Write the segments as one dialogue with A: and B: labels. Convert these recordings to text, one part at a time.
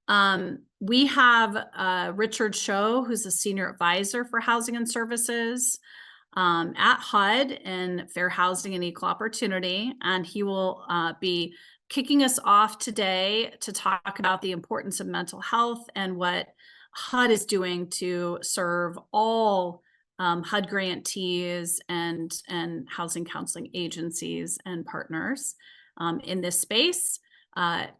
A: We have Richard Scho, who's a senior advisor for housing and services at HUD in Fair Housing and Equal Opportunity, and he will be kicking us off today to talk about the importance of mental health and what HUD is doing to serve all HUD grantees and housing counseling agencies and partners in this space.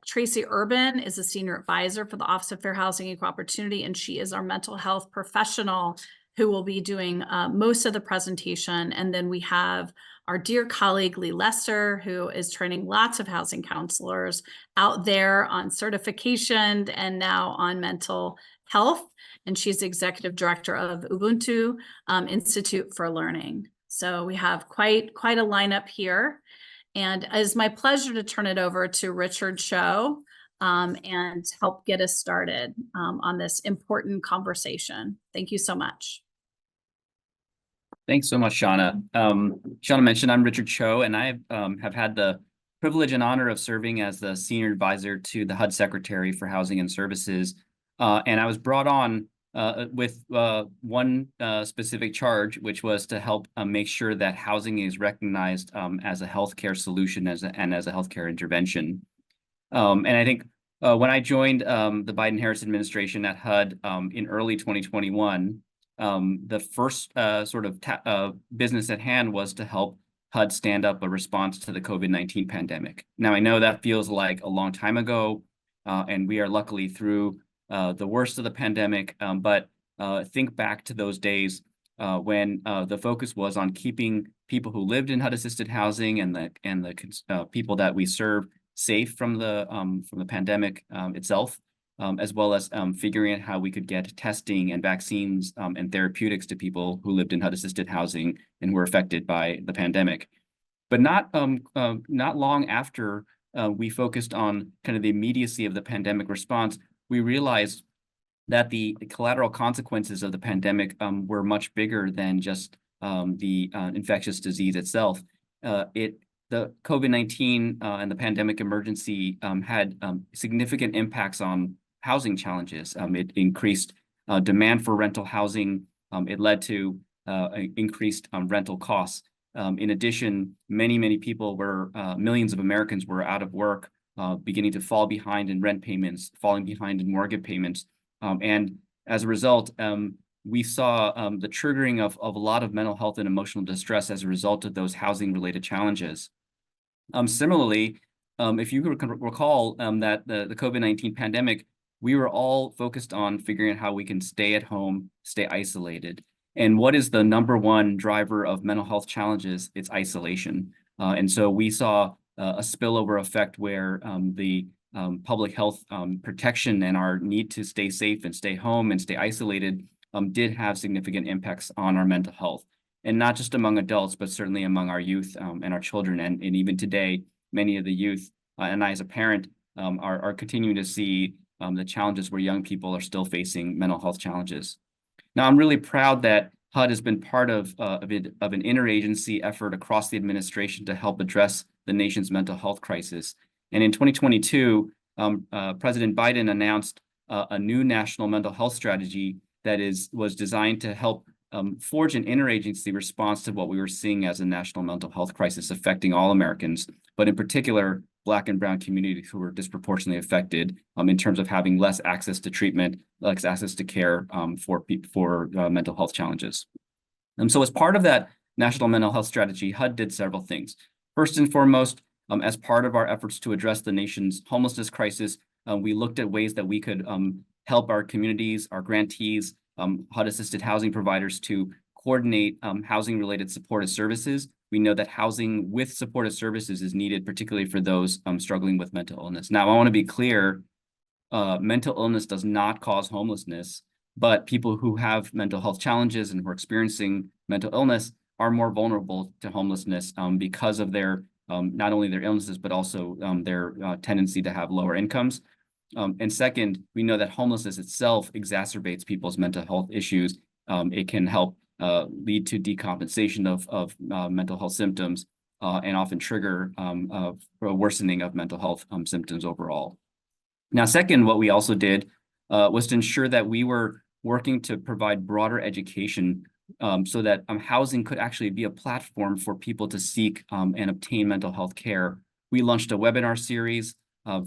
A: Tracy Urban is a senior advisor for the Office of Fair Housing and Equal Opportunity, and she is our mental health professional who will be doing most of the presentation. And then we have our dear colleague, Lee Lester, who is training lots of housing counselors out there on certification and now on mental health. And she's executive director of Ubuntu Institute for Learning. So we have quite a lineup here. And it's my pleasure to turn it over to Richard Scho and help get us started on this important conversation. Thank you so much.
B: Thanks so much, Shauna. Shauna mentioned I'm Richard Scho, and I have had the privilege and honor of serving as the senior advisor to the HUD Secretary for Housing and Services. And I was brought on with one specific charge, which was to help make sure that housing is recognized as a healthcare solution and as a healthcare intervention. And I think when I joined the Biden-Harris administration at HUD in early 2021, the first sort of business at hand was to help HUD stand up a response to the COVID-19 pandemic. Now, I know that feels like a long time ago, and we are luckily through the worst of the pandemic, but think back to those days when the focus was on keeping people who lived in HUD-assisted housing and the people that we serve safe from the pandemic itself, as well as figuring out how we could get testing and vaccines and therapeutics to people who lived in HUD-assisted housing and were affected by the pandemic. But not long after we focused on kind of the immediacy of the pandemic response, we realized that the collateral consequences of the pandemic were much bigger than just the infectious disease itself. The COVID-19 and the pandemic emergency had significant impacts on housing challenges. It increased demand for rental housing. It led to increased rental costs. In addition, many people millions of Americans were out of work, beginning to fall behind in rent payments, falling behind in mortgage payments. And as a result, we saw the triggering of a lot of mental health and emotional distress as a result of those housing-related challenges. Similarly, if you recall that the COVID-19 pandemic, we were all focused on figuring out how we can stay at home, stay isolated. And what is the number one driver of mental health challenges? It's isolation. And so we saw a spillover effect where the public health protection and our need to stay safe and stay home and stay isolated did have significant impacts on our mental health. And not just among adults, but certainly among our youth and our children. And even today, many of the youth, and I as a parent, are continuing to see the challenges where young people are still facing mental health challenges. Now, I'm really proud that HUD has been part of an interagency effort across the administration to help address the nation's mental health crisis. And in 2022, President Biden announced a new national mental health strategy that was designed to help forge an interagency response to what we were seeing as a national mental health crisis affecting all Americans, but in particular, Black and Brown communities who were disproportionately affected in terms of having less access to treatment, less access to care for mental health challenges. So as part of that national mental health strategy, HUD did several things. First and foremost, as part of our efforts to address the nation's homelessness crisis, we looked at ways that we could help our communities, our grantees, HUD-assisted housing providers to coordinate housing-related supportive services. We know that housing with supportive services is needed, particularly for those struggling with mental illness. Now, I want to be clear, mental illness does not cause homelessness, but people who have mental health challenges and who are experiencing mental illness are more vulnerable to homelessness because of their not only their illnesses, but also their tendency to have lower incomes. And second, we know that homelessness itself exacerbates people's mental health issues. It can help lead to decompensation of mental health symptoms and often trigger a worsening of mental health symptoms overall. Now, second, what we also did was to ensure that we were working to provide broader education so that housing could actually be a platform for people to seek and obtain mental health care. We launched a webinar series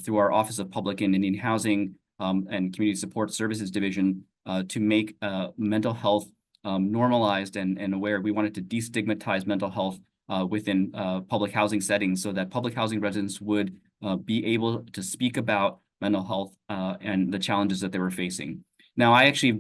B: through our Office of Public and Indian Housing and Community Support Services Division to make mental health normalized and aware. We wanted to destigmatize mental health within public housing settings so that public housing residents would be able to speak about mental health and the challenges that they were facing. Now, I actually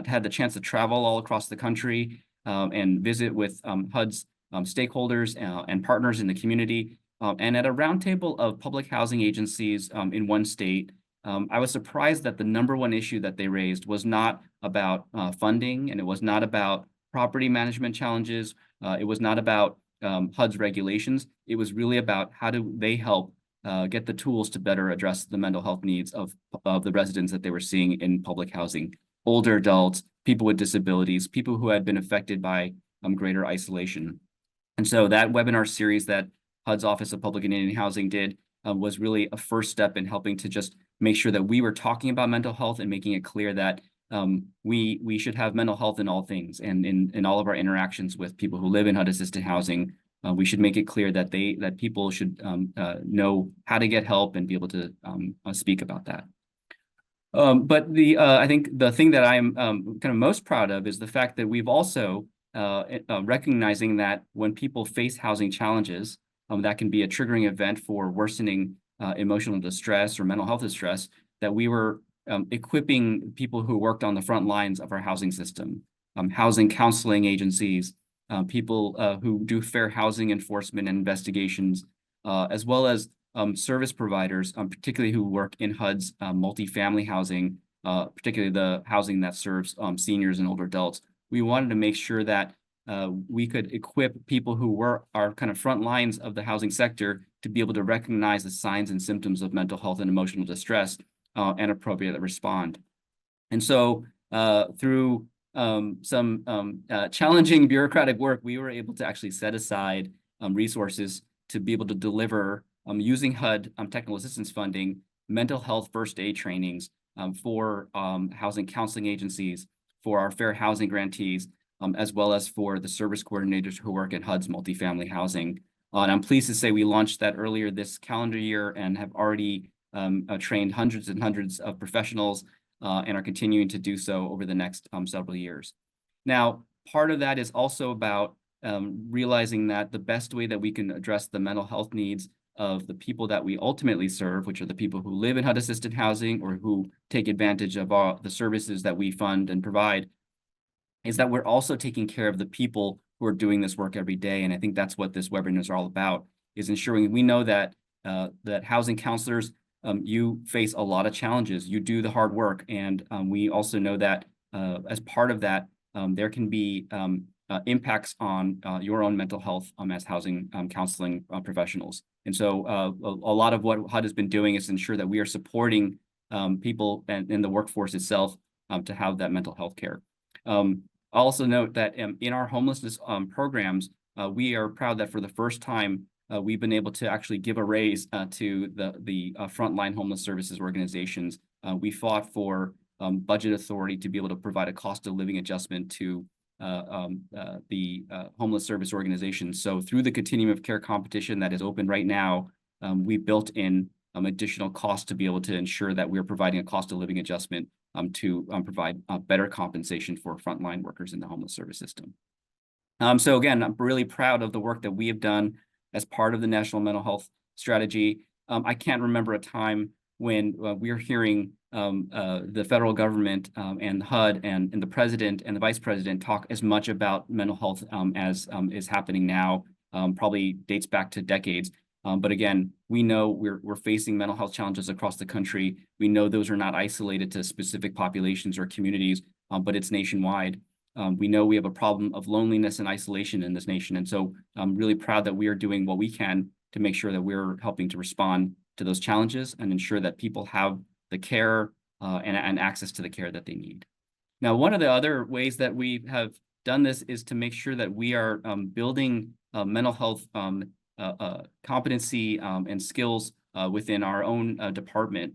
B: had the chance to travel all across the country and visit with HUD's stakeholders and partners in the community. And at a roundtable of public housing agencies in one state, I was surprised that the number one issue that they raised was not about funding, and it was not about property management challenges. It was not about HUD's regulations. It was really about how do they help get the tools to better address the mental health needs of the residents that they were seeing in public housing. Older adults, people with disabilities, people who had been affected by greater isolation. And so that webinar series that HUD's Office of Public and Indian Housing did was really a first step in helping to just make sure that we were talking about mental health and making it clear that we should have mental health in all things, and in all of our interactions with people who live in HUD-assisted housing. We should make it clear that people should know how to get help and be able to speak about that. But I think the thing that I'm kind of most proud of is the fact that we've also recognizing that when people face housing challenges, that can be a triggering event for worsening emotional distress or mental health distress, that we were equipping people who worked on the front lines of our housing system, housing counseling agencies, people who do fair housing enforcement and investigations, as well as service providers, particularly who work in HUD's multifamily housing, particularly the housing that serves seniors and older adults. We wanted to make sure that we could equip people who were our kind of front lines of the housing sector to be able to recognize the signs and symptoms of mental health and emotional distress and appropriately respond. And so through some challenging bureaucratic work, we were able to actually set aside resources to be able to deliver, using HUD technical assistance funding, mental health first aid trainings for housing counseling agencies, for our fair housing grantees, as well as for the service coordinators who work at HUD's multifamily housing. And I'm pleased to say we launched that earlier this calendar year and have already trained hundreds and hundreds of professionals and are continuing to do so over the next several years. Now, part of that is also about realizing that the best way that we can address the mental health needs of the people that we ultimately serve, which are the people who live in HUD-assisted housing or who take advantage of the services that we fund and provide, is that we're also taking care of the people who are doing this work every day. And I think that's what this webinar is all about, is ensuring we know that that housing counselors, you face a lot of challenges. You do the hard work. And we also know that as part of that, there can be impacts on your own mental health as housing counseling professionals. And so a lot of what HUD has been doing is ensure that we are supporting people in the workforce itself to have that mental health care. I'll also note that in our homelessness programs, we are proud that for the first time, we've been able to actually give a raise to the frontline homeless services organizations. We fought for budget authority to be able to provide a cost of living adjustment to the homeless service organizations. So through the continuum of care competition that is open right now, we built in additional costs to be able to ensure that we're providing a cost of living adjustment to provide better compensation for frontline workers in the homeless service system. So again, I'm really proud of the work that we have done as part of the National Mental Health Strategy. I can't remember a time when we're hearing the federal government and HUD and the president and the vice president talk as much about mental health as is happening now, probably dates back to decades. But again, we know we're facing mental health challenges across the country. We know those are not isolated to specific populations or communities, but it's nationwide. We know we have a problem of loneliness and isolation in this nation. And so I'm really proud that we are doing what we can to make sure that we're helping to respond to those challenges and ensure that people have the care and access to the care that they need. Now, one of the other ways that we have done this is to make sure that we are building mental health competency and skills within our own department.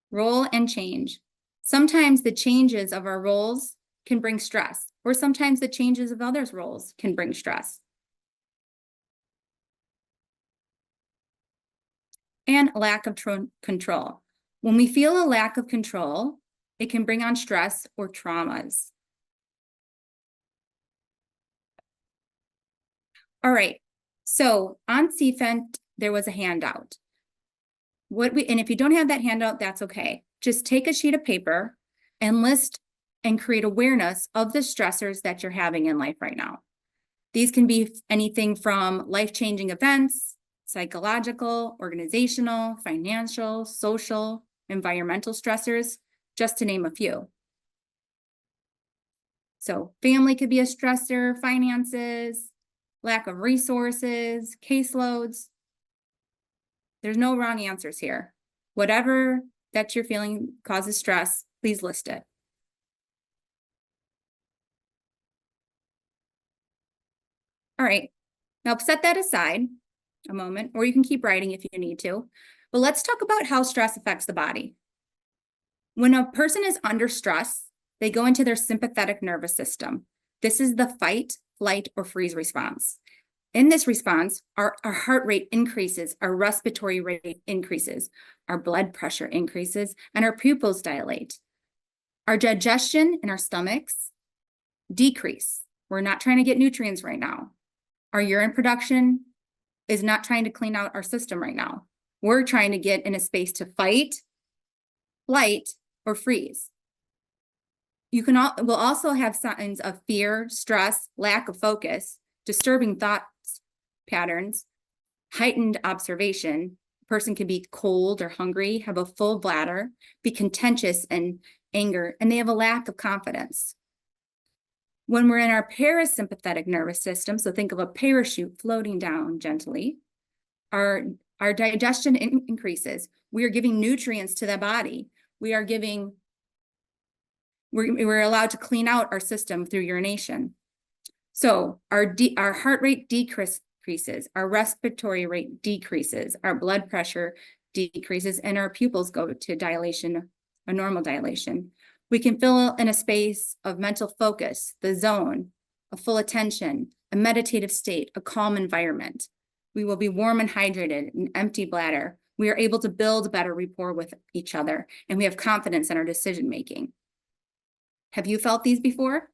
C: Role and change. Sometimes the changes of our roles can bring stress, or sometimes the changes of others' roles can bring stress. And lack of control. When we feel a lack of control, it can bring on stress or traumas. All right, so on CFENT, there was a handout. And if you don't have that handout, that's okay. Just take a sheet of paper and list and create awareness of the stressors that you're having in life right now. These can be anything from life-changing events, psychological, organizational, financial, social, environmental stressors, just to name a few. So family could be a stressor, finances, lack of resources, caseloads. There's no wrong answers here. Whatever that you're feeling causes stress, please list it. All right, now set that aside a moment, or you can keep writing if you need to. But let's talk about how stress affects the body. When a person is under stress, they go into their sympathetic nervous system. This is the fight, flight, or freeze response. In this response, our heart rate increases, our respiratory rate increases, our blood pressure increases, and our pupils dilate. Our digestion in our stomachs decrease. We're not trying to get nutrients right now. Our urine production is not trying to clean out our system right now. We're trying to get in a space to fight, flight, or freeze. We'll also have signs of fear, stress, lack of focus, disturbing thoughts patterns, heightened observation. A person can be cold or hungry, have a full bladder, be contentious and anger, and they have a lack of confidence. When we're in our parasympathetic nervous system, so think of a parachute floating down gently, our digestion increases. We are giving nutrients to the body. We're allowed to clean out our system through urination. So our heart rate decreases, our respiratory rate decreases, our blood pressure decreases, and our pupils go to dilation, a normal dilation. We can fill in a space of mental focus, the zone, a full attention, a meditative state, a calm environment. We will be warm and hydrated, an empty bladder. We are able to build better rapport with each other, and we have confidence in our decision-making. Have you felt these before?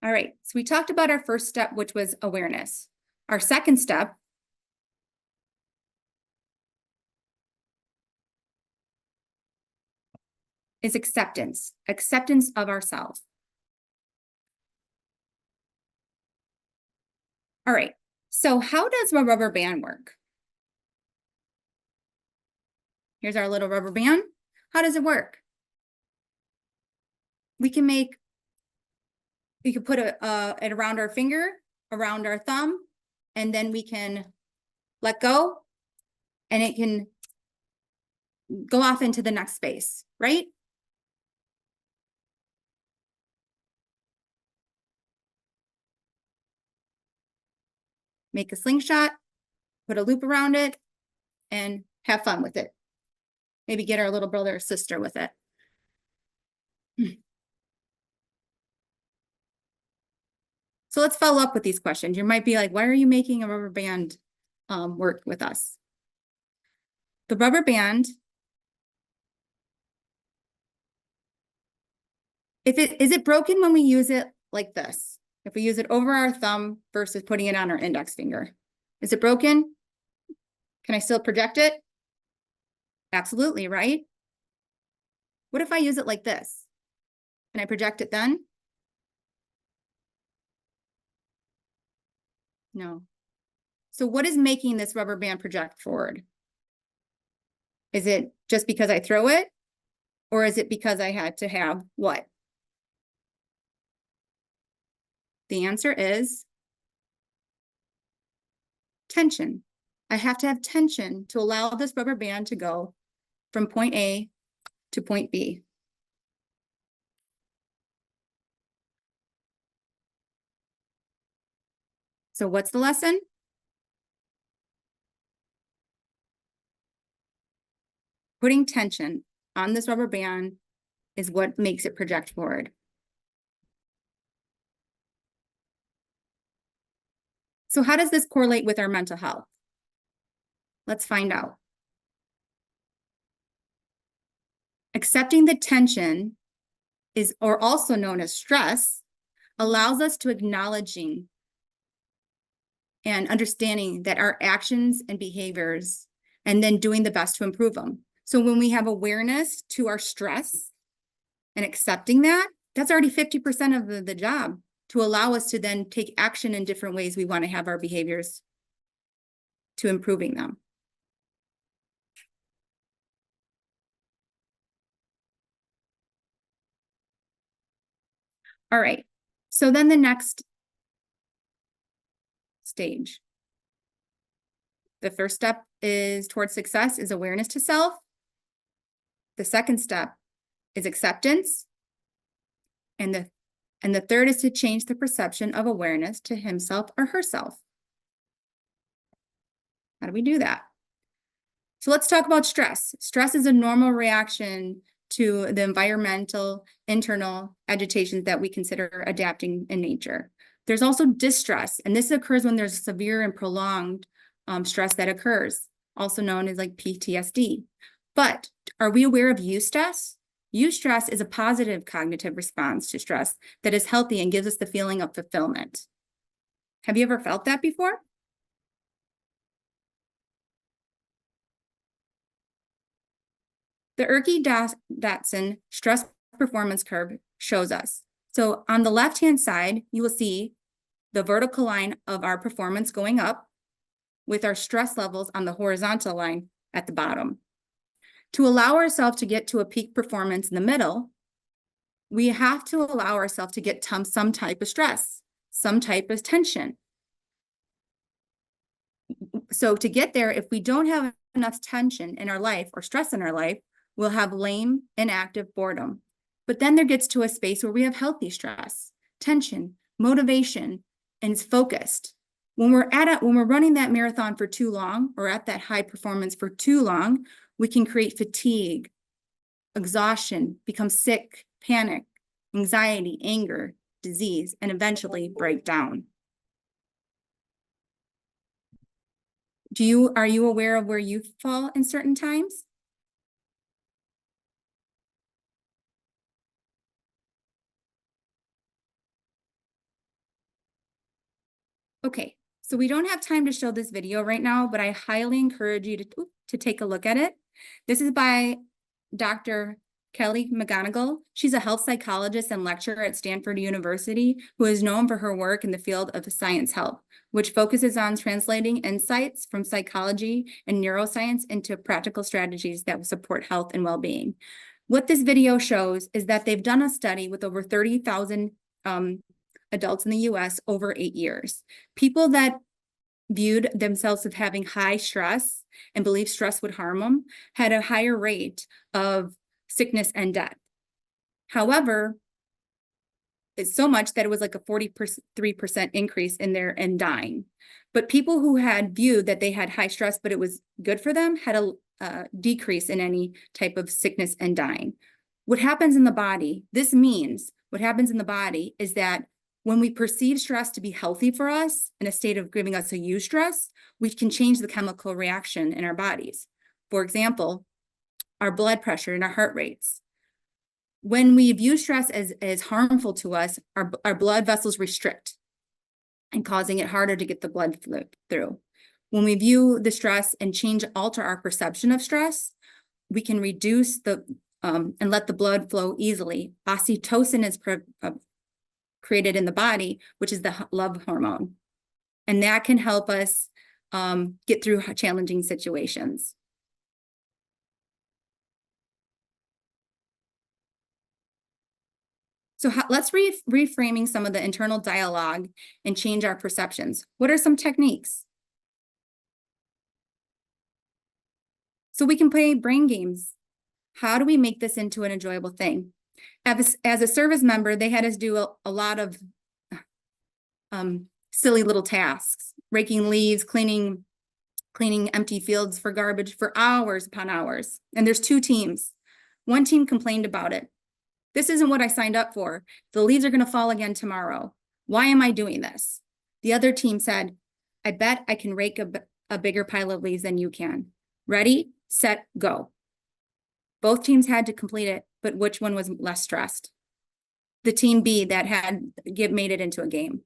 C: All right, so we talked about our first step, which was awareness. Our second step is acceptance of ourselves. All right, so how does a rubber band work? Here's our little rubber band. How does it work? We can put it around our finger, around our thumb, and then we can let go, and it can go off into the next space, right? Make a slingshot, put a loop around it, and have fun with it. Maybe get our little brother or sister with it. So let's follow up with these questions. You might be like, why are you making a rubber band work with us? The rubber band, is it broken when we use it like this? If we use it over our thumb versus putting it on our index finger, is it broken? Can I still project it? Absolutely, right? What if I use it like this? Can I project it then? No. So what is making this rubber band project forward? Is it just because I throw it? Or is it because I had to have what? The answer is tension. I have to have tension to allow this rubber band to go from point A to point B. So what's the lesson? Putting tension on this rubber band is what makes it project forward. So how does this correlate with our mental health? Let's find out. Accepting the tension is, or also known as stress, allows us to acknowledging and understanding that our actions and behaviors, and then doing the best to improve them. So when we have awareness to our stress and accepting that, that's already 50% of the job, to allow us to then take action in different ways we want to have our behaviors to improving them. All right, so then the next stage. The first step is towards success is awareness to self. The second step is acceptance. And the third is to change the perception of awareness to himself or herself. How do we do that? So let's talk about stress. Stress is a normal reaction to the environmental, internal agitations that we consider adapting in nature. There's also distress, and this occurs when there's severe and prolonged stress that occurs, also known as like PTSD. But are we aware of eustress? Eustress is a positive cognitive response to stress that is healthy and gives us the feeling of fulfillment. Have you ever felt that before? The Erkey-Dotson stress performance curve shows us. So on the left-hand side, you will see the vertical line of our performance going up with our stress levels on the horizontal line at the bottom. To allow ourselves to get to a peak performance in the middle, we have to allow ourselves to get some type of stress, some type of tension. So to get there, if we don't have enough tension in our life or stress in our life, we'll have lame, inactive boredom. But then there gets to a space where we have healthy stress, tension, motivation, and it's focused. When we're running that marathon for too long, or at that high performance for too long, we can create fatigue, exhaustion, become sick, panic, anxiety, anger, disease, and eventually break down. Are you aware of where you fall in certain times? Okay, so we don't have time to show this video right now, but I highly encourage you to take a look at it. This is by Dr. Kelly McGonigal. She's a health psychologist and lecturer at Stanford University who is known for her work in the field of science health, which focuses on translating insights from psychology and neuroscience into practical strategies that will support health and well-being. What this video shows is that they've done a study with over 30,000 adults in the US over 8 years. People that viewed themselves as having high stress and believed stress would harm them had a higher rate of sickness and death. However, it's so much that it was like a 43% increase in dying. But people who had viewed that they had high stress, but it was good for them, had a decrease in any type of sickness and dying. What happens in the body, this means what happens in the body is that when we perceive stress to be healthy for us, in a state of giving us a eustress, we can change the chemical reaction in our bodies. For example, our blood pressure and our heart rates. When we view stress as harmful to us, our blood vessels restrict and causing it harder to get the blood flow through. When we view the stress and alter our perception of stress, we can reduce and let the blood flow easily. Oxytocin is created in the body, which is the love hormone. And that can help us get through challenging situations. So let's reframing some of the internal dialogue and change our perceptions. What are some techniques? So we can play brain games. How do we make this into an enjoyable thing? As a service member, they had us do a lot of silly little tasks, raking leaves, cleaning empty fields for garbage for hours upon hours. And there's two teams. One team complained about it. This isn't what I signed up for. The leaves are going to fall again tomorrow. Why am I doing this? The other team said, I bet I can rake a bigger pile of leaves than you can. Ready, set, go. Both teams had to complete it, but which one was less stressed? The team B that had made it into a game.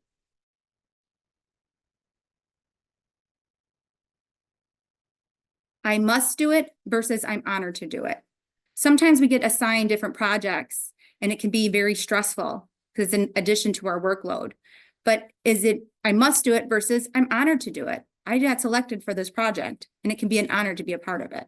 C: I must do it versus I'm honored to do it. Sometimes we get assigned different projects and it can be very stressful because in addition to our workload. But is it I must do it versus I'm honored to do it? I got selected for this project and it can be an honor to be a part of it.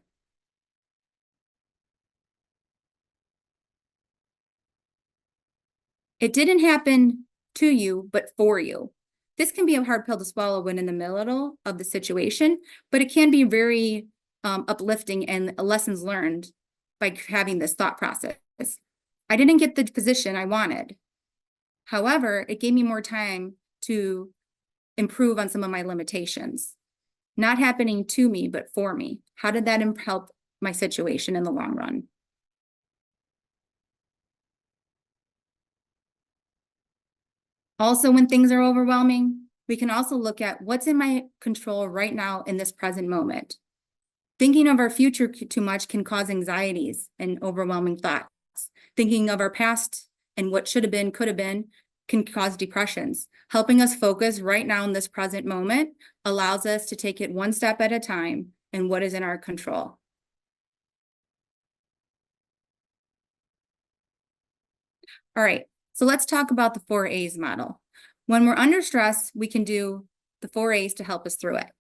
C: It didn't happen to you, but for you. This can be a hard pill to swallow when in the middle of the situation, but it can be very uplifting and lessons learned by having this thought process. I didn't get the position I wanted. However, it gave me more time to improve on some of my limitations. Not happening to me, but for me. How did that help my situation in the long run? Also, when things are overwhelming, we can also look at what's in my control right now in this present moment. Thinking of our future too much can cause anxieties and overwhelming thoughts. Thinking of our past and what should have been, could have been, can cause depressions. Helping us focus right now in this present moment allows us to take it one step at a time and what is in our control. All right. So let's talk about the 4 A's model. When we're under stress, we can do the 4 A's to help us through it.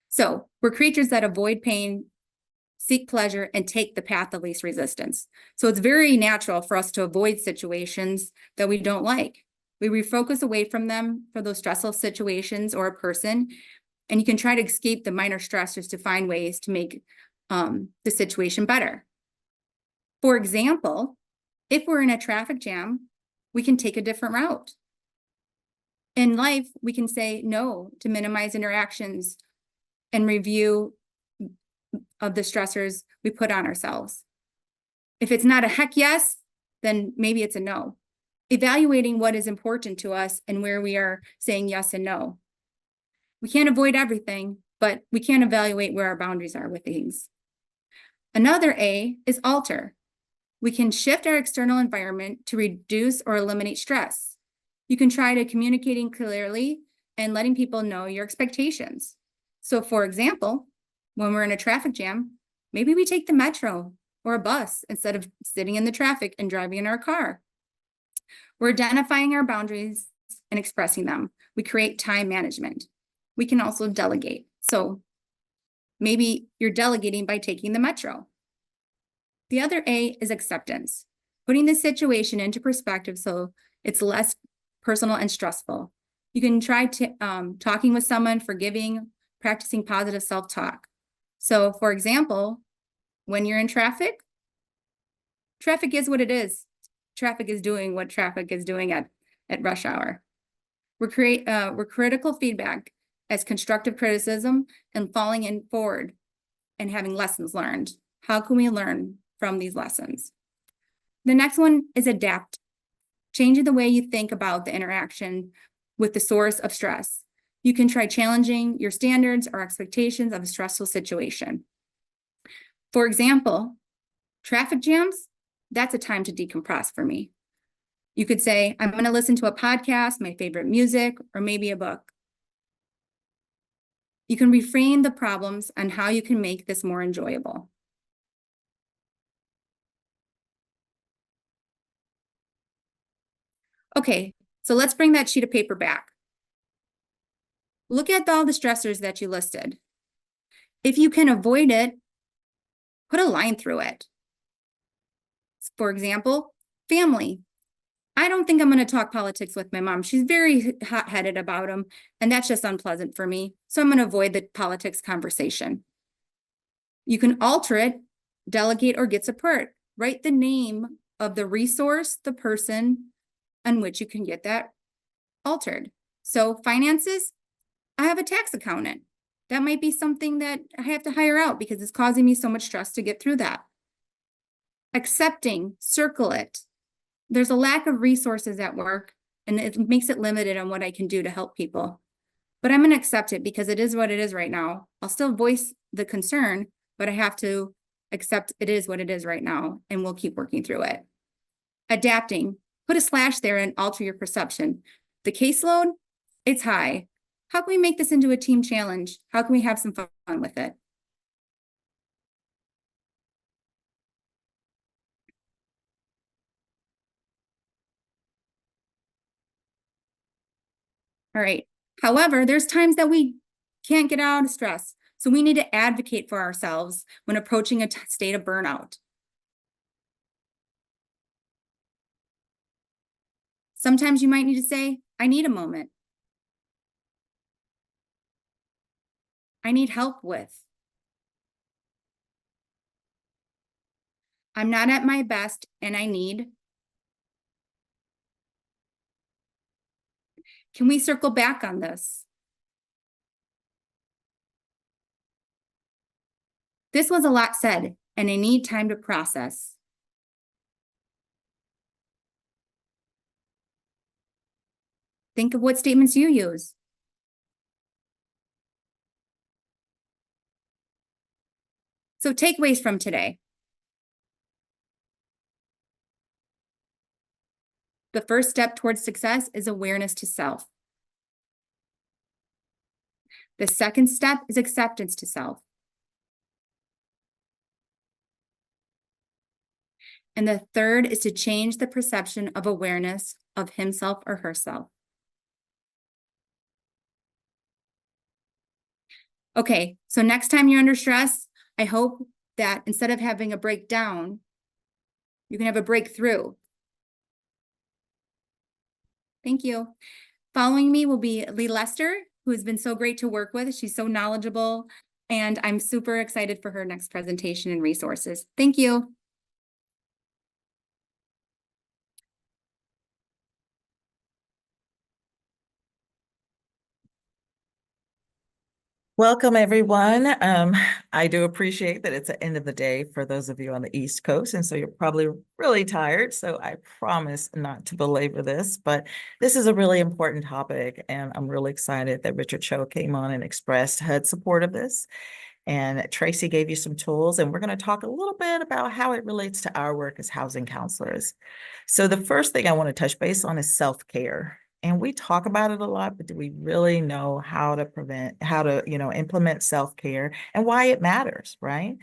C: So we're creatures that avoid pain, seek pleasure, and take the path of least resistance. So it's very natural for us to avoid situations that we don't like. We refocus away from them for those stressful situations or a person, and you can try to escape the minor stressors to find ways to make the situation better. For example, if we're in a traffic jam, we can take a different route. In life, we can say no to minimize interactions and review of the stressors we put on ourselves. If it's not a heck yes, then maybe it's a no. Evaluating what is important to us and where we are saying yes and no. We can't avoid everything, but we can evaluate where our boundaries are with things. Another A is alter. We can shift our external environment to reduce or eliminate stress. You can try to communicating clearly and letting people know your expectations. So for example, when we're in a traffic jam, maybe we take the metro or a bus instead of sitting in the traffic and driving in our car. We're identifying our boundaries and expressing them. We create time management. We can also delegate. So maybe you're delegating by taking the metro. The other A is acceptance, putting the situation into perspective so it's less personal and stressful. You can try talking with someone, forgiving, practicing positive self-talk. So for example, when you're in traffic, traffic is what it is. Traffic is doing what traffic is doing at rush hour. We're critical feedback as constructive criticism and falling in forward and having lessons learned. How can we learn from these lessons? The next one is adapt. Changing the way you think about the interaction with the source of stress. You can try challenging your standards or expectations of a stressful situation. For example, traffic jams, that's a time to decompress for me. You could say, I'm going to listen to a podcast, my favorite music, or maybe a book. You can reframe the problems and how you can make this more enjoyable. Okay, so let's bring that sheet of paper back. Look at all the stressors that you listed. If you can avoid it, put a line through it. For example, family. I don't think I'm going to talk politics with my mom. She's very hot-headed about them, and that's just unpleasant for me. So I'm going to avoid the politics conversation. You can alter it, delegate, or get support. Write the name of the resource, the person on which you can get that altered. So finances, I have a tax accountant. That might be something that I have to hire out because it's causing me so much stress to get through that. Accepting, circle it. There's a lack of resources at work, and it makes it limited on what I can do to help people. But I'm going to accept it because it is what it is right now. I'll still voice the concern, but I have to accept it is what it is right now, and we'll keep working through it. Adapting, put a slash there and alter your perception. The caseload, it's high. How can we make this into a team challenge? How can we have some fun with it? All right. However, there's times that we can't get out of stress. So we need to advocate for ourselves when approaching a state of burnout. Sometimes you might need to say, I need a moment. I need help with. I'm not at my best and I need. Can we circle back on this? This was a lot said, and I need time to process. Think of what statements you use. So takeaways from today. The first step towards success is awareness to self. The second step is acceptance to self. And the third is to change the perception of awareness of himself or herself. Okay, so next time you're under stress, I hope that instead of having a breakdown, you can have a breakthrough. Thank you. Following me will be Lee Lester, who has been so great to work with. She's so knowledgeable, and I'm super excited for her next presentation and resources. Thank you.
D: Welcome, everyone. I do appreciate that it's the end of the day for those of you on the East Coast, and so you're probably really tired, so I promise not to belabor this, but this is a really important topic, and I'm really excited that Richard Cho came on and expressed HUD's support of this. And Tracy gave you some tools, and we're going to talk a little bit about how it relates to our work as housing counselors. So the first thing I want to touch base on is self-care. And we talk about it a lot, but do we really know how to implement self-care and why it matters, right?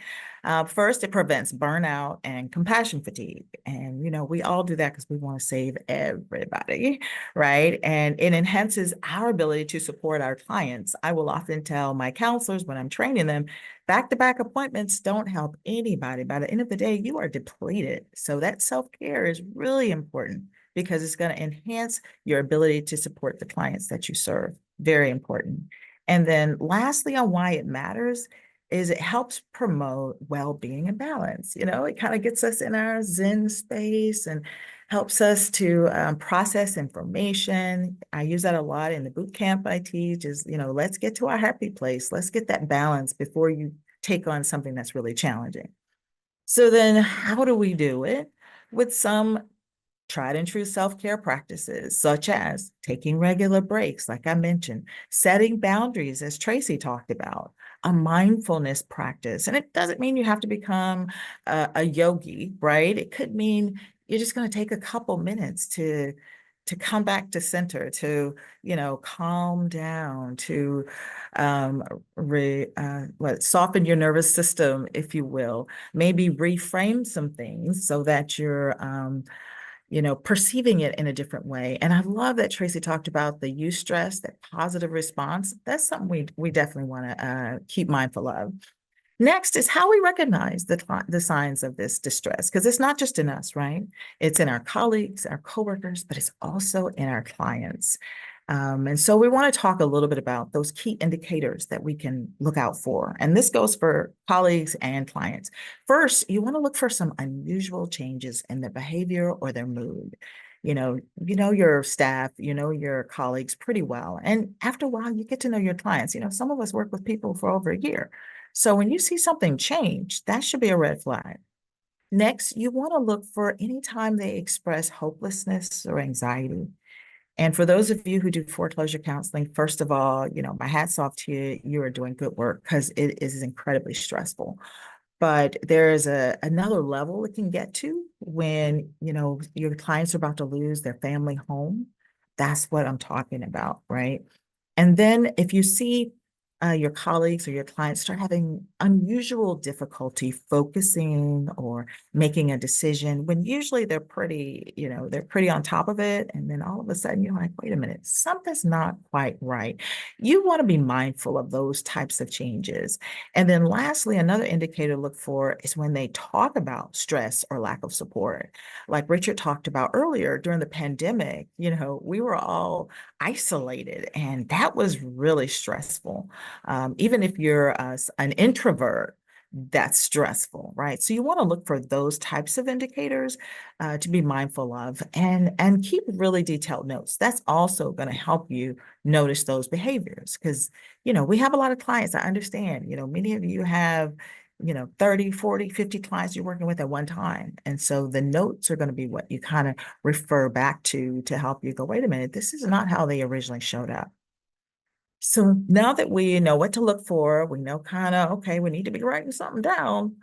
D: First, it prevents burnout and compassion fatigue. And, we all do that because we want to save everybody, right? And it enhances our ability to support our clients. I will often tell my counselors when I'm training them, back-to-back appointments don't help anybody. By the end of the day, you are depleted. So that self-care is really important because it's going to enhance your ability to support the clients that you serve. Very important. And then lastly, on why it matters is it helps promote well-being and balance. It kind of gets us in our Zen space and helps us to process information. I use that a lot in the boot camp I teach is, let's get to our happy place. Let's get that balance before you take on something that's really challenging. So then how do we do it? With some tried and true self-care practices, such as taking regular breaks, like I mentioned, setting boundaries, as Tracy talked about, a mindfulness practice. And it doesn't mean you have to become a yogi, right? It could mean you're just going to take a couple minutes to come back to center, to, calm down, to soften your nervous system, if you will, maybe reframe some things so that you're perceiving it in a different way. And I love that Tracy talked about the eustress, that positive response. That's something we definitely want to keep mindful of. Next is how we recognize the signs of this distress, because it's not just in us, right? It's in our colleagues, our coworkers, but it's also in our clients. And so we want to talk a little bit about those key indicators that we can look out for. And this goes for colleagues and clients. First, you want to look for some unusual changes in their behavior or their mood. you know your staff, you know your colleagues pretty well. And after a while, you get to know your clients. Some of us work with people for over a year. So when you see something change, that should be a red flag. Next, you want to look for any time they express hopelessness or anxiety. And for those of you who do foreclosure counseling, first of all, my hat's off to you. You are doing good work because it is incredibly stressful. But there is another level it can get to when, your clients are about to lose their family home. That's what I'm talking about, right? And then if you see your colleagues or your clients start having unusual difficulty focusing or making a decision, when usually they're pretty on top of it. And then all of a sudden you're like, wait a minute, something's not quite right. You want to be mindful of those types of changes. And then lastly, another indicator to look for is when they talk about stress or lack of support. Like Richard talked about earlier, during the pandemic, we were all isolated, and that was really stressful. Even if you're an introvert, that's stressful, right? So you want to look for those types of indicators to be mindful of, and keep really detailed notes. That's also going to help you notice those behaviors, because we have a lot of clients. I understand, many of you have 30, 40, 50 clients you're working with at one time. And so the notes are going to be what you kind of refer back to help you go, wait a minute, this is not how they originally showed up. So now that we know what to look for, we know kind of, okay, we need to be writing something down.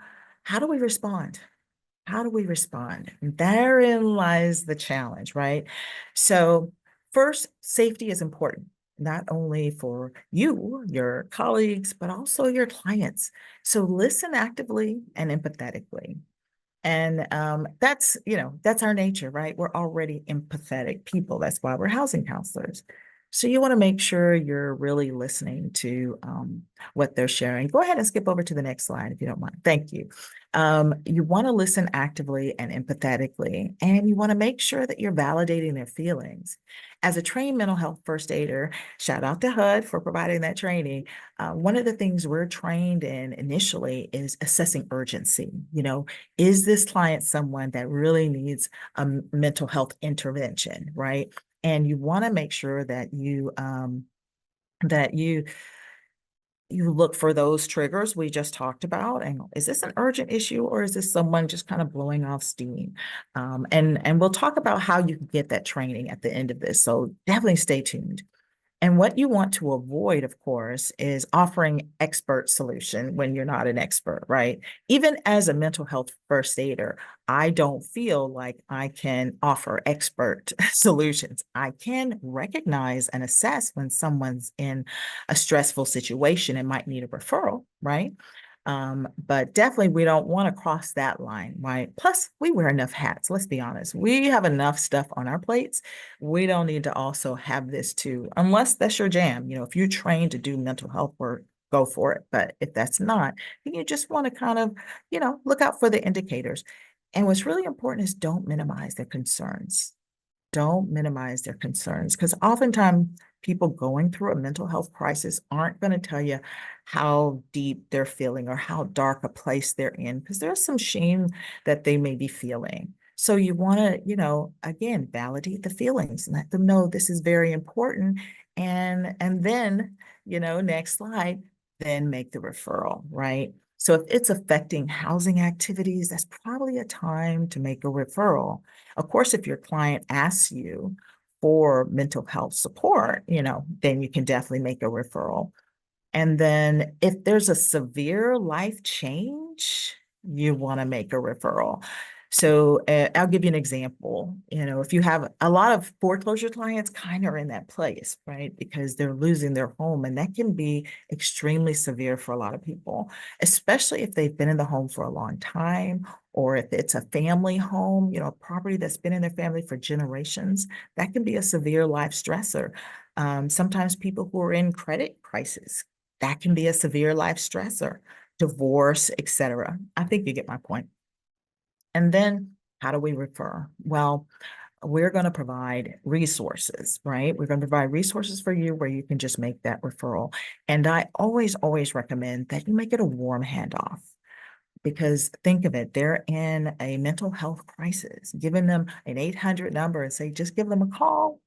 D: How do we respond? How do we respond? And therein lies the challenge, right? So first, safety is important, not only for you, your colleagues, but also your clients. So listen actively and empathetically. And that's our nature, right? We're already empathetic people. That's why we're housing counselors. So you want to make sure you're really listening to what they're sharing. Go ahead and skip over to the next slide if you don't mind. Thank you. You want to listen actively and empathetically, and you want to make sure that you're validating their feelings. As a trained mental health first aider, shout out to HUD for providing that training. One of the things we're trained in initially is assessing urgency. Is this client someone that really needs a mental health intervention, right? And you want to make sure that you look for those triggers we just talked about. And is this an urgent issue, or is this someone just kind of blowing off steam? And we'll talk about how you can get that training at the end of this. So definitely stay tuned. And what you want to avoid, of course, is offering expert solution when you're not an expert, right? Even as a mental health first aider, I don't feel like I can offer expert solutions. I can recognize and assess when someone's in a stressful situation and might need a referral, right? But definitely we don't want to cross that line, right? Plus, we wear enough hats. Let's be honest. We have enough stuff on our plates. We don't need to also have this too, unless that's your jam. If you're trained to do mental health work, go for it. But if that's not, then you just want to kind of, look out for the indicators. And what's really important is don't minimize their concerns. Don't minimize their concerns, because oftentimes people going through a mental health crisis aren't going to tell you how deep they're feeling or how dark a place they're in, because there's some shame that they may be feeling. So you want to, again, validate the feelings and let them know this is very important. And then, next slide, then make the referral, right? So if it's affecting housing activities, that's probably a time to make a referral. Of course, if your client asks you for mental health support, then you can definitely make a referral. And then if there's a severe life change, you want to make a referral. So I'll give you an example. If you have a lot of foreclosure clients kind of are in that place, right? Because they're losing their home, and that can be extremely severe for a lot of people, especially if they've been in the home for a long time, or if it's a family home, property that's been in their family for generations. That can be a severe life stressor. Sometimes people who are in credit crisis, that can be a severe life stressor, divorce, etc. I think you get my point. And then how do we refer? Well, we're going to provide resources, right? We're going to provide resources for you where you can just make that referral. And I always recommend that you make it a warm handoff. because think of it, they're in a mental health crisis. Giving them an 800 number and say, just give them a call,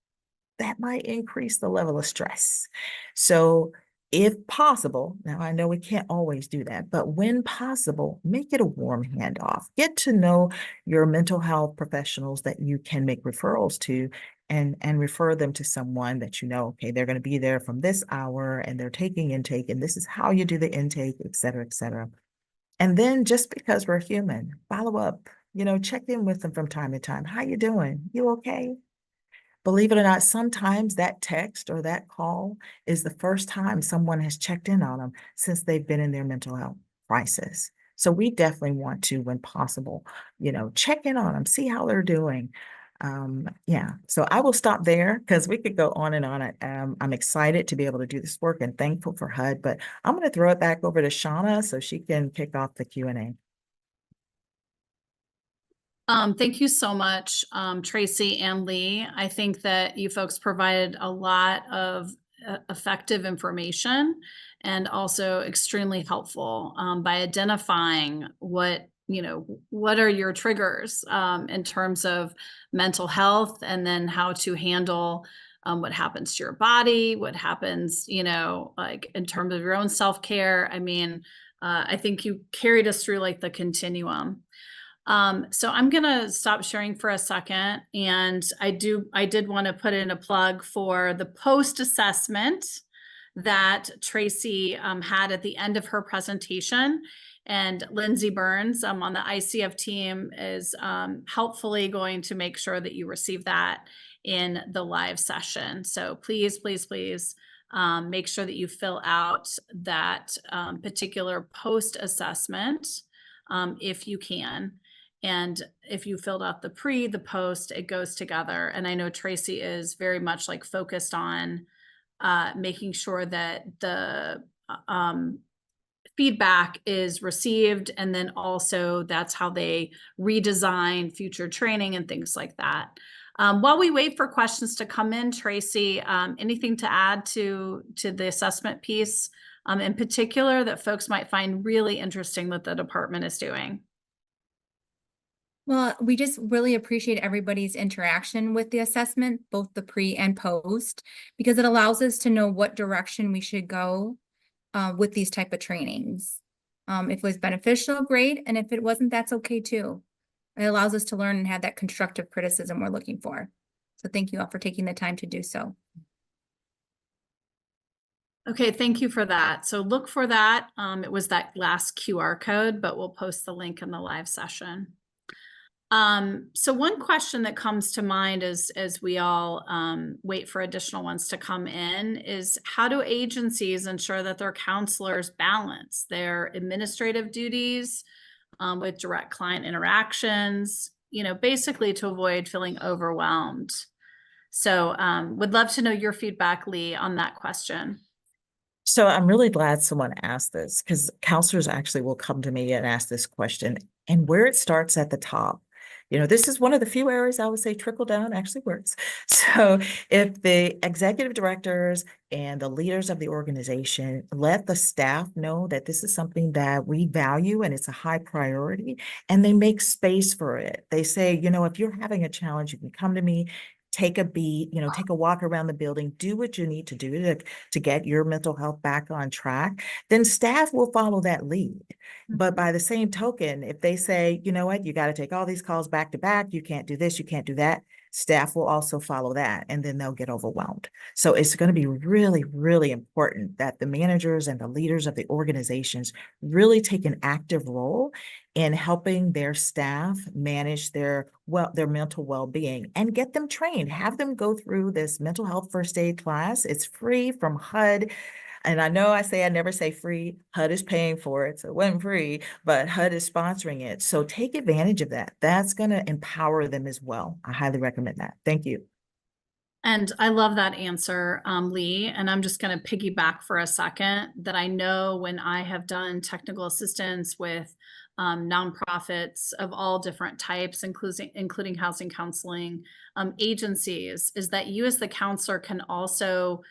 D: that might increase the level of stress. So if possible, now I know we can't always do that, but when possible, make it a warm handoff. Get to know your mental health professionals that you can make referrals to, and refer them to someone that you know, okay, they're going to be there from this hour and they're taking intake, and this is how you do the intake, et cetera, et cetera. And then just because we're human, follow up, check in with them from time to time. How you doing? You okay? Believe it or not, sometimes that text or that call is the first time someone has checked in on them since they've been in their mental health crisis. So we definitely want to, when possible, check in on them, see how they're doing. Yeah, so I will stop there because we could go on and on. I'm excited to be able to do this work and thankful for HUD, but I'm going to throw it back over to Shauna so she can kick off the Q&A.
A: Thank you so much, Tracy and Lee. I think that you folks provided a lot of effective information and also extremely helpful by identifying what are your triggers in terms of mental health, and then how to handle what happens to your body, what happens, like in terms of your own self-care. I mean, I think you carried us through like the continuum. So I'm going to stop sharing for a second. And I did want to put in a plug for the post assessment that Tracy had at the end of her presentation. And Lindsay Burns on the ICF team is helpfully going to make sure that you receive that in the live session. So please, please, please make sure that you fill out that particular post assessment if you can. And if you filled out the the post, it goes together. And I know Tracy is very much like focused on making sure that the feedback is received. And then also that's how they redesign future training and things like that. While we wait for questions to come in, Tracy, anything to add to the assessment piece in particular that folks might find really interesting that the department is doing?
C: Well, we just really appreciate everybody's interaction with the assessment, both the pre and post, because it allows us to know what direction we should go with these type of trainings. If it was beneficial, great. And if it wasn't, that's okay too. It allows us to learn and have that constructive criticism we're looking for. So thank you all for taking the time to do so.
A: Okay, thank you for that. So look for that. It was that last QR code, but we'll post the link in the live session. So one question that comes to mind as we all wait for additional ones to come in is, how do agencies ensure that their counselors balance their administrative duties with direct client interactions, basically to avoid feeling overwhelmed? So would love to know your feedback, Lee, on that question.
D: So I'm really glad someone asked this, because counselors actually will come to me and ask this question, and where it starts at the top. This is one of the few areas I would say trickle down actually works. So if the executive directors and the leaders of the organization let the staff know that this is something that we value and it's a high priority, and they make space for it. They say, if you're having a challenge, you can come to me, take a beat, take a walk around the building, do what you need to do to get your mental health back on track, then staff will follow that lead. But by the same token, if they say, you know what, you got to take all these calls back to back, you can't do this, you can't do that, staff will also follow that, and then they'll get overwhelmed. So it's going to be really, really important that the managers and the leaders of the organizations really take an active role in helping their staff manage their mental well-being and get them trained, have them go through this mental health first aid class. It's free from HUD. And I know I never say free. HUD is paying for it, so it wasn't free, but HUD is sponsoring it. So take advantage of that. That's going to empower them as well. I highly recommend that. Thank you.
A: And I love that answer, Lee. And I'm just going to piggyback for a second that I know when I have done technical assistance with nonprofits of all different types, including housing counseling agencies, is that you as the counselor can also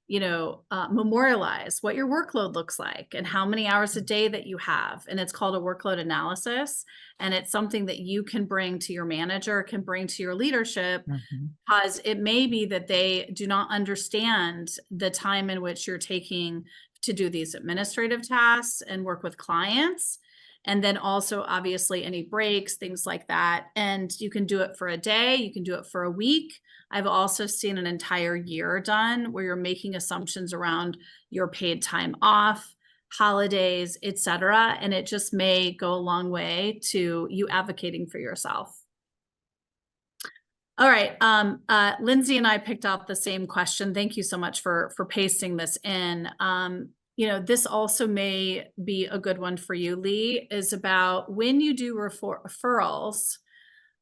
A: memorialize what your workload looks like and how many hours a day that you have. And it's called a workload analysis. And it's something that you can bring to your manager, can bring to your leadership, because it may be that they do not understand the time in which you're taking to do these administrative tasks and work with clients. And then also obviously any breaks, things like that. And you can do it for a day, you can do it for a week. I've also seen an entire year done where you're making assumptions around your paid time off, holidays, etc. And it just may go a long way to you advocating for yourself. All right. Lindsay and I picked up the same question. Thank you so much for pasting this in. This also may be a good one for you, Lee, is about when you do referrals,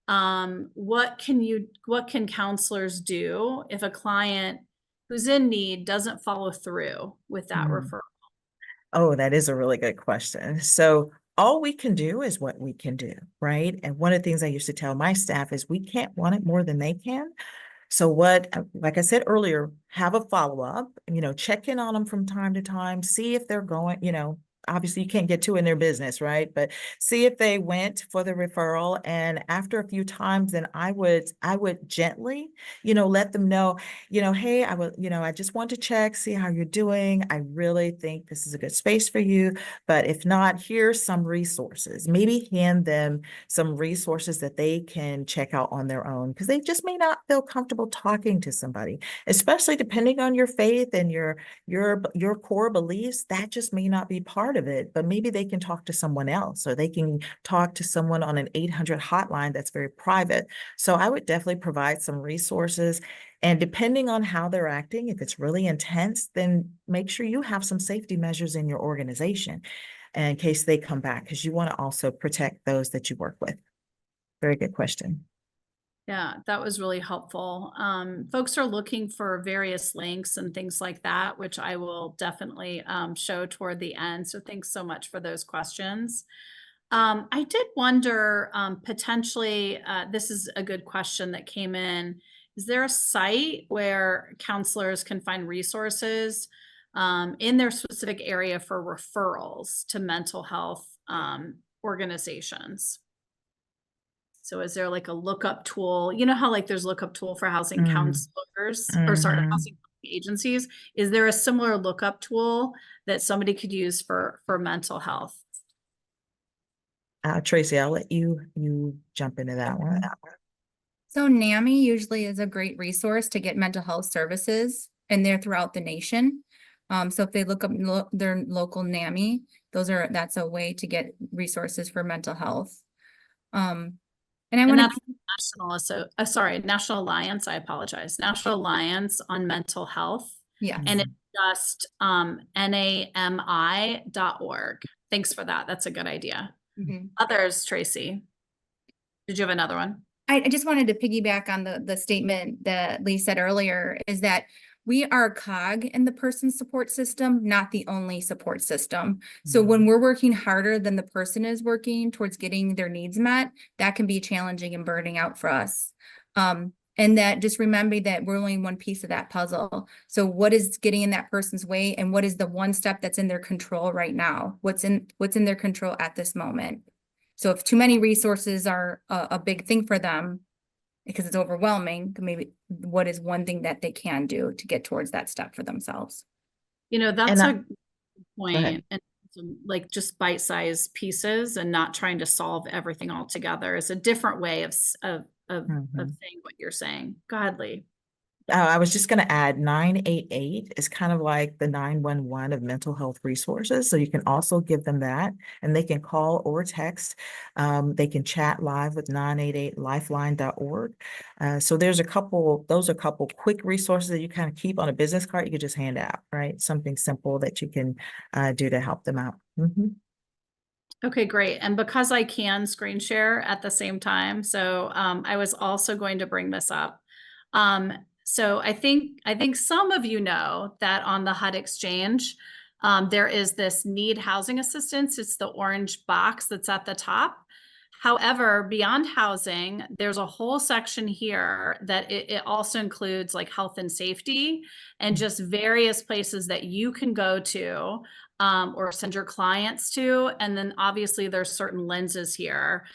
A: what can counselors do if a client who's in need doesn't follow through with that referral?
D: Oh, that is a really good question. So all we can do is what we can do, right? And one of the things I used to tell my staff is we can't want it more than they can. So like I said earlier, have a follow-up, check in on them from time to time, see if they're going, obviously you can't get too in their business, right? But see if they went for the referral. And after a few times, then I would gently, let them know, hey, I just want to check, see how you're doing. I really think this is a good space for you. But if not, here's some resources. Maybe hand them some resources that they can check out on their own, because they just may not feel comfortable talking to somebody, especially depending on your faith and your core beliefs. That just may not be part of it, but maybe they can talk to someone else, or they can talk to someone on an 800 hotline that's very private. So I would definitely provide some resources. And depending on how they're acting, if it's really intense, then make sure you have some safety measures in your organization in case they come back, because you want to also protect those that you work with. Very good question.
A: Yeah, that was really helpful. Folks are looking for various links and things like that, which I will definitely show toward the end. So thanks so much for those questions. I did wonder, potentially, this is a good question that came in. Is there a site where counselors can find resources in their specific area for referrals to mental health organizations? So is there like a lookup tool? You know how like there's lookup tool for housing counselors or sorry, housing agencies? Is there a similar lookup tool that somebody could use for mental health?
D: Tracy, I'll let you jump into that one.
C: So NAMI usually is a great resource to get mental health services, and they're throughout the nation. So if they look up their local NAMI, that's a way to get resources for mental health. And
A: that's National Alliance. I apologize. National Alliance on Mental Health.
C: Yeah.
A: And it's just NAMI.org. Thanks for that. That's a good idea. Others, Tracy? Did you have another one?
C: I just wanted to piggyback on the statement that Lee said earlier, is that we are a cog in the person's support system, not the only support system. So when we're working harder than the person is working towards getting their needs met, that can be challenging and burning out for us. And that just remember that we're only one piece of that puzzle. So what is getting in that person's way, and what is the one step that's in their control right now? What's in their control at this moment? So if too many resources are a big thing for them, because it's overwhelming, maybe what is one thing that they can do to get towards that step for themselves?
A: That's a good point. And like just bite-sized pieces and not trying to solve everything all together is a different way of saying what you're saying. Go ahead, Lee.
D: I was just going to add 988 is kind of like the 911 of mental health resources. So you can also give them that, and they can call or text. They can chat live with 988lifeline.org. So those are a couple quick resources that you kind of keep on a business card. You could just hand out, right? Something simple that you can do to help them out.
A: Okay, great. And because I can screen share at the same time, so I was also going to bring this up. So I think some of you know that on the HUD Exchange, there is this need housing assistance. It's the orange box that's at the top. However, beyond housing, there's a whole section here that it also includes like health and safety and just various places that you can go to or send your clients to. And then obviously there's certain lenses here,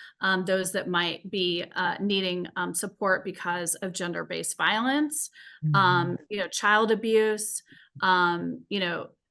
A: those that might be needing support because of gender-based violence, child abuse,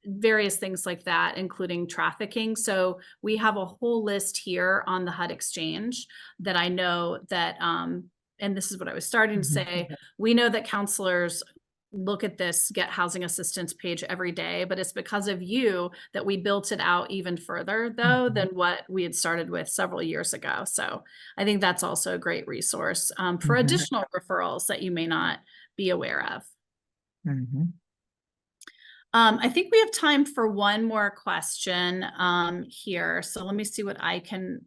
A: various things like that, including trafficking. So we have a whole list here on the HUD Exchange that I know that, and this is what I was starting to say, we know that counselors look at this get housing assistance page every day, but it's because of you that we built it out even further though than what we had started with several years ago. So I think that's also a great resource for additional referrals that you may not be aware of. I think we have time for one more question here. So let me see what I can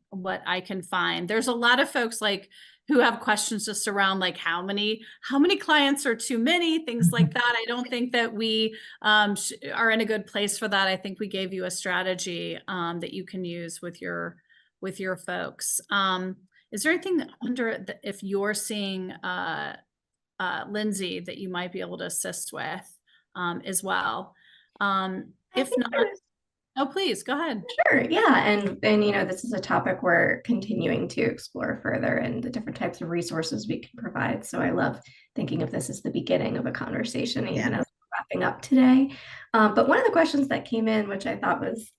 A: find. There's a lot of folks like who have questions just around like how many clients are too many, things like that. I don't think that we are in a good place for that. I think we gave you a strategy that you can use with your folks. Is there anything if you're seeing Lindsay that you might be able to assist with as well? If not, oh, please go ahead.
E: Sure. Yeah. And this is a topic we're continuing to explore further and the different types of resources we can provide. So I love thinking of this as the beginning of a conversation, even as we're wrapping up today. But one of the questions that came in, which I thought was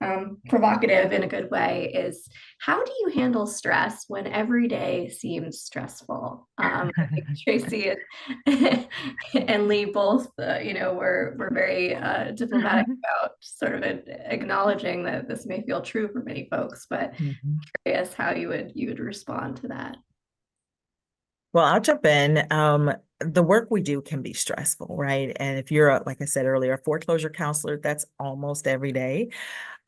E: provocative in a good way, is how do you handle stress when every day seems stressful? I think Tracy and Lee both, we're very diplomatic about sort of acknowledging that this may feel true for many folks, but curious how you would respond to that.
D: Well, I'll jump in. The work we do can be stressful, right? And if you're, like I said earlier, a foreclosure counselor, that's almost every day.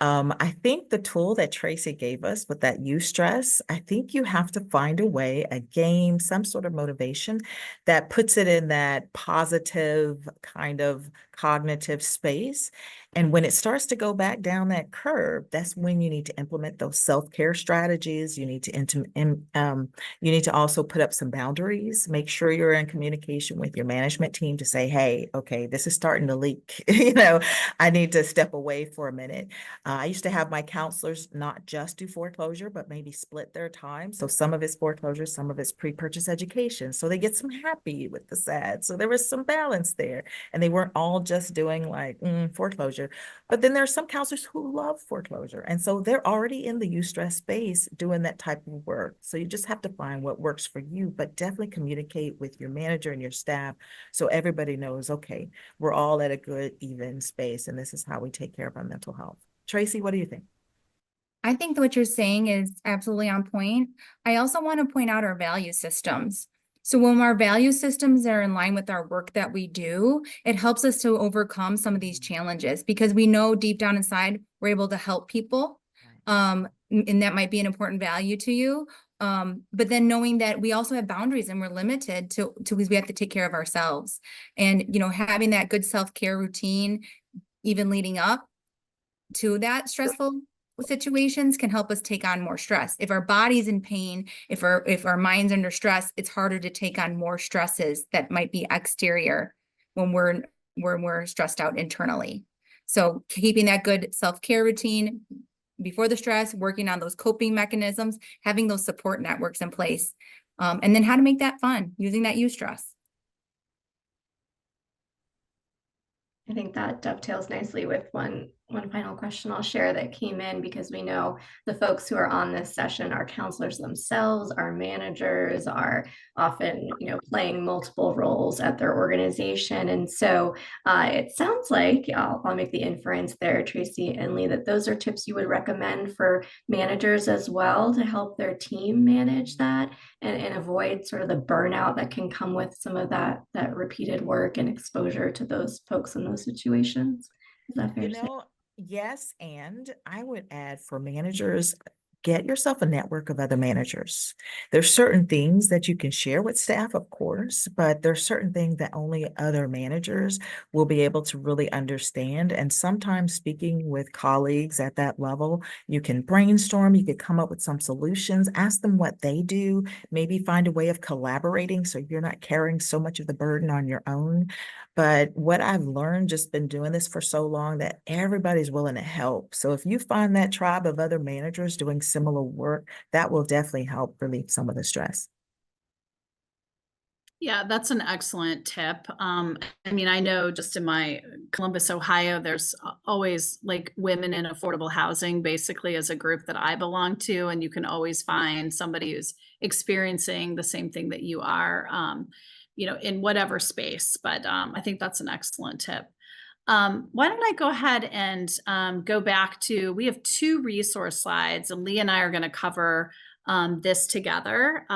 D: I think the tool that Tracy gave us with that eustress, I think you have to find a way, a game, some sort of motivation that puts it in that positive kind of cognitive space. And when it starts to go back down that curve, that's when you need to implement those self-care strategies. You need to also put up some boundaries, make sure you're in communication with your management team to say, hey, okay, this is starting to leak. I need to step away for a minute. I used to have my counselors not just do foreclosure, but maybe split their time. So some of it's foreclosure, some of it's pre-purchase education. So they get some happy with the sad. So there was some balance there. And they weren't all just doing like foreclosure. But then there are some counselors who love foreclosure. And so they're already in the eustress space doing that type of work. So you just have to find what works for you, but definitely communicate with your manager and your staff so everybody knows, okay, we're all at a good, even space. And this is how we take care of our mental health. Tracy, what do you think?
C: I think what you're saying is absolutely on point. I also want to point out our value systems. So when our value systems are in line with our work that we do, it helps us to overcome some of these challenges because we know deep down inside we're able to help people. And that might be an important value to you. But then knowing that we also have boundaries and we're limited to because we have to take care of ourselves. And, having that good self-care routine, even leading up to that stressful situations can help us take on more stress. If our body's in pain, if our mind's under stress, it's harder to take on more stresses that might be exterior when we're stressed out internally. So keeping that good self-care routine before the stress, working on those coping mechanisms, having those support networks in place, and then how to make that fun using that eustress.
E: I think that dovetails nicely with one final question I'll share that came in because we know the folks who are on this session are counselors themselves, are managers, are often, playing multiple roles at their organization. And so it sounds like, I'll make the inference there, Tracy and Lee, that those are tips you would recommend for managers as well to help their team manage that and avoid sort of the burnout that can come with some of that repeated work and exposure to those folks in those situations. Is that fair to say?
D: Yes, and I would add for managers, get yourself a network of other managers. There's certain things that you can share with staff, of course, but there's certain things that only other managers will be able to really understand. And sometimes speaking with colleagues at that level, you can brainstorm, you could come up with some solutions, ask them what they do, maybe find a way of collaborating so you're not carrying so much of the burden on your own. But what I've learned, just been doing this for so long, that everybody's willing to help. So if you find that tribe of other managers doing similar work, that will definitely help relieve some of the stress.
A: Yeah, that's an excellent tip. I mean, I know just in my Columbus, Ohio, there's always like women in affordable housing, basically as a group that I belong to, and you can always find somebody who's experiencing the same thing that you are, in whatever space. But I think that's an excellent tip. Why don't I go ahead and go back to, we have 2 resource slides, and Lee and I are going to cover this together.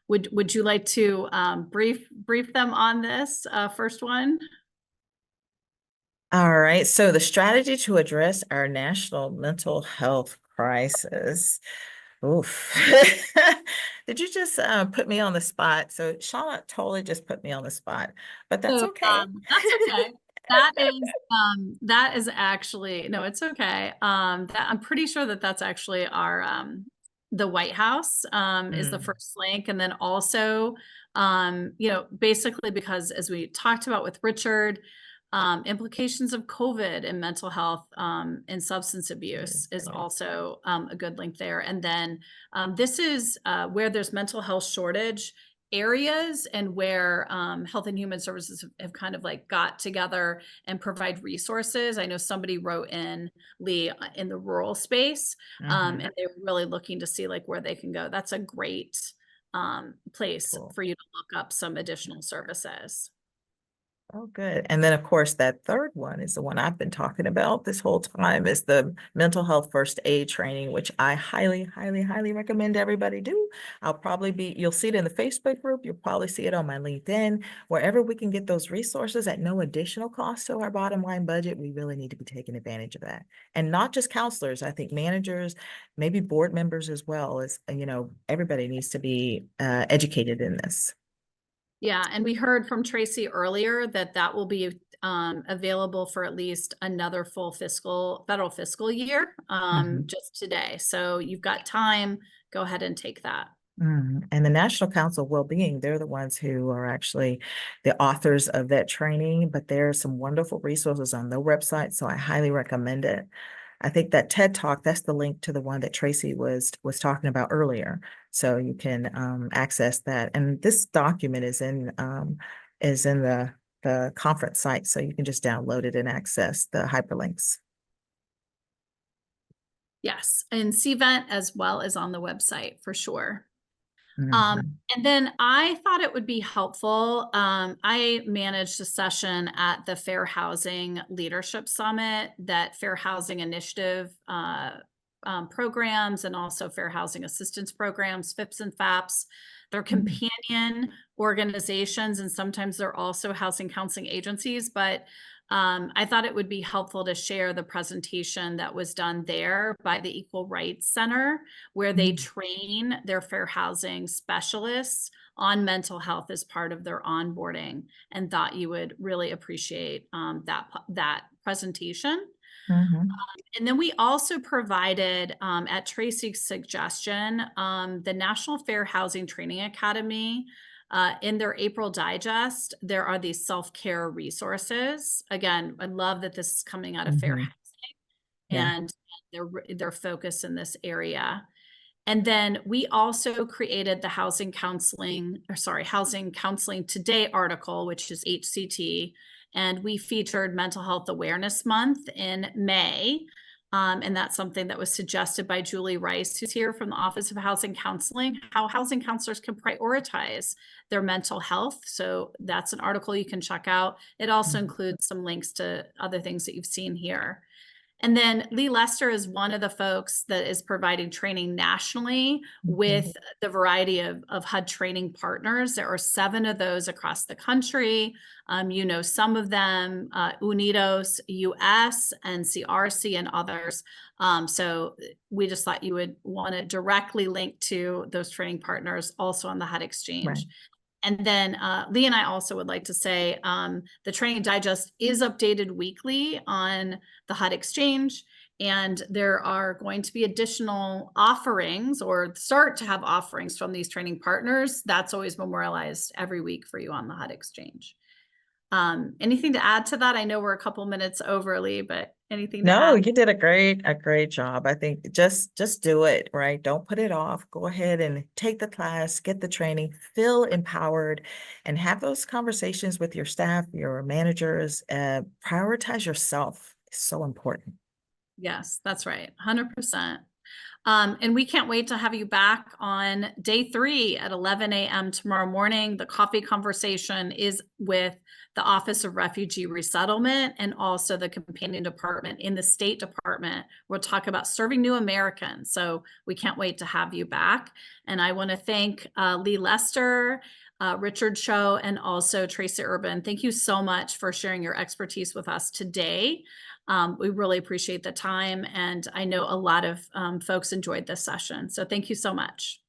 A: Would you like to brief them on this first one?
D: All right. So the strategy to address our national mental health crisis. Oof. Did you just put me on the spot? So Shauna totally just put me on the spot, but that's
A: So,
D: okay.
A: that's okay. That is actually, no, it's okay. That I'm pretty sure that that's actually our the White House is the first link, and then also basically because as we talked about with Richard, implications of COVID and mental health and substance abuse is also a good link there. And then this is where there's mental health shortage areas and where Health and Human Services have kind of like got together and provide resources. I know somebody wrote in, Lee, in the rural space, and they're really looking to see like where they can go. That's a great place for you to look up some additional services.
D: Oh, good. And then, of course, that third one is the one I've been talking about this whole time, is the mental health first aid training, which I highly, highly, highly recommend everybody do. You'll see it in the Facebook group. You'll probably see it on my LinkedIn. Wherever we can get those resources at no additional cost to our bottom line budget, we really need to be taking advantage of that. And not just counselors, I think managers, maybe board members as well, as everybody needs to be educated in this.
A: Yeah, and we heard from Tracy earlier that will be available for at least another full federal fiscal year just today. So you've got time. Go ahead and take that.
D: And the National Council of Wellbeing, they're the ones who are actually the authors of that training, but there are some wonderful resources on their website, so I highly recommend it. I think that TED Talk, that's the link to the one that Tracy was talking about earlier. So you can access that. And this document is in the conference site, so you can just download it and access the hyperlinks.
A: Yes, and CVent as well as on the website for sure. And then I thought it would be helpful. I managed a session at the Fair Housing Leadership Summit that Fair Housing Initiative programs and also Fair Housing Assistance Programs, FIPS and FAPS. They're companion organizations, and sometimes they're also housing counseling agencies, but I thought it would be helpful to share the presentation that was done there by the Equal Rights Center, where they train their fair housing specialists on mental health as part of their onboarding, and thought you would really appreciate that presentation. And then we also provided, at Tracy's suggestion, the National Fair Housing Training Academy. In their April digest, there are these self-care resources. Again, I love that this is coming out of Fair Housing and their focus in this area. And then we also created the Housing Counseling Today article, which is HCT, and we featured Mental Health Awareness Month in May. And that's something that was suggested by Julie Rice, who's here from the Office of Housing Counseling, how housing counselors can prioritize their mental health. So that's an article you can check out. It also includes some links to other things that you've seen here. And then Lee Lester is one of the folks that is providing training nationally with the variety of HUD training partners. There are 7 of those across the country. You know, some of them, Unidos US and CRC and others. So we just thought you would want to directly link to those training partners also on the HUD Exchange.
D: Right.
A: And then Lee and I also would like to say the training digest is updated weekly on the HUD Exchange, and there are going to be additional offerings or start to have offerings from these training partners. That's always memorialized every week for you on the HUD Exchange. Anything to add to that? I know we're a couple minutes over, Lee, but anything to
D: No,
A: add?
D: you did a great job. I think just do it, right? Don't put it off. Go ahead and take the class, get the training, feel empowered, and have those conversations with your staff, your managers. Prioritize yourself. It's so important.
A: Yes, that's right. 100%. And we can't wait to have you back on day 3 at 11 a.m. tomorrow morning. The coffee conversation is with the Office of Refugee Resettlement and also the companion department in the State Department. We'll talk about serving new Americans. So we can't wait to have you back. And I want to thank Lee Lester, Richard Cho, and also Tracy Urban. Thank you so much for sharing your expertise with us today. We really appreciate the time, and I know a lot of folks enjoyed this session. So thank you so much.